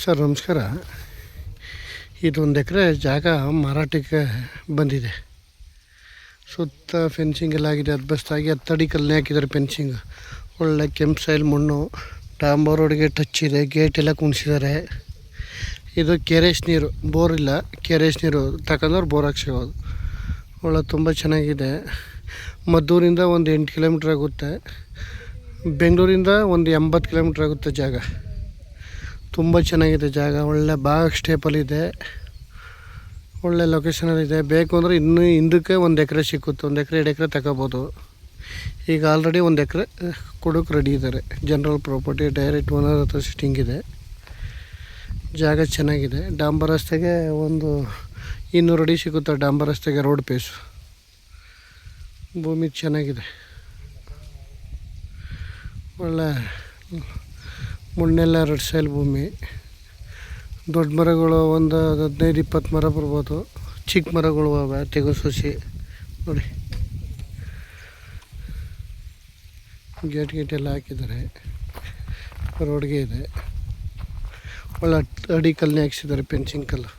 Sir ನಮಸ್ಕಾರ. ಇದೊಂದು ಎಕರೆ ಜಾಗ ಮಾರಾಟಕ್ಕೆ ಬಂದಿದೆ. ಸುತ್ತ ಫೆನ್ಸಿಂಗ್ ಎಲ್ಲ ಆಗಿದೆ, ಅದ್ಬಸ್ತಾಗಿ 10 ಅಡಿ ಕಲ್ಲನ್ನೇ ಹಾಕಿದ್ದಾರೆ. ಫೆನ್ಸಿಂಗ್ ಒಳ್ಳೆ ಕೆಂಪು ಸೈಲ್ ಮಣ್ಣು, ಡಾಂಬರ್ ರೋಡ್ಗೆ ಟಚ್ ಇದೆ, ಗೇಟ್ ಎಲ್ಲ ಕುಣಿಸಿದ್ದಾರೆ. ಇದು ಕೆರೆಸ್ ನೀರು, ಬೋರ್ ಇಲ್ಲ, ಕೆರೆಸ್ ನೀರು ತಗೊಂಡವ್ರು ಬೋರ್ ಹಾಕ್ಸಿರೋದು. ಒಳ್ಳೆ ತುಂಬ ಚೆನ್ನಾಗಿದೆ. ಮದ್ದೂರಿಂದ ಒಂದು 8 ಕಿಲೋಮೀಟ್ರ್ ಆಗುತ್ತೆ, ಬೆಂಗಳೂರಿಂದ ಒಂದು 80 ಕಿಲೋಮೀಟ್ರ್ ಆಗುತ್ತೆ ಜಾಗ. ತುಂಬ ಚೆನ್ನಾಗಿದೆ ಜಾಗ, ಒಳ್ಳೆ ಬಾಗ್ ಸ್ಟೇಪಲ್ಲಿದೆ, ಒಳ್ಳೆ ಲೊಕೇಶನಲ್ಲಿದೆ. ಬೇಕು ಅಂದರೆ ಇನ್ನೂ ಹಿಂದಕ್ಕೆ 1 ಎಕರೆ ಸಿಕ್ಕುತ್ತೆ, 1 ಎಕರೆ 2 ಎಕರೆ ತಗೋಬೋದು. ಈಗ ಆಲ್ರೆಡಿ 1 ಎಕರೆ ಕೊಡೋಕೆ ರೆಡಿ ಇದ್ದಾರೆ. ಜನರಲ್ ಪ್ರಾಪರ್ಟಿ, ಡೈರೆಕ್ಟ್ ಓನರ್ ಹತ್ರ ಸಿಟ್ಟಿಂಗ್ ಇದೆ. ಜಾಗ ಚೆನ್ನಾಗಿದೆ. ಡಾಂಬರ್ ರಸ್ತೆಗೆ ಒಂದು 200 ಅಡಿ ಸಿಗುತ್ತೆ. ಡಾಂಬರ್ ರಸ್ತೆಗೆ ರೋಡ್ ಪೇಸು. ಭೂಮಿ ಚೆನ್ನಾಗಿದೆ, ಒಳ್ಳೆ ಮಣ್ಣೆಲ್ಲ ರೆಡ್ ಸೈಲ್ ಭೂಮಿ. ದೊಡ್ಡ ಮರಗಳು ಒಂದು 15-20 ಮರ ಬರ್ಬೋದು. ಚಿಕ್ಕ ಮರಗಳು ಅವೆ, ತೆಗೋ ಸಸಿ ನೋಡಿ. ಗೇಟ್ ಎಲ್ಲ ಹಾಕಿದ್ದಾರೆ, ರೋಡ್ಗೆ ಇದೆ. ಒಳ್ಳೆ 10 ಅಡಿ ಕಲ್ಲನ್ನೇ ಹಾಕ್ಸಿದ್ದಾರೆ, ಫೆನ್ಸಿಂಗ್ ಕಲ್ಲು.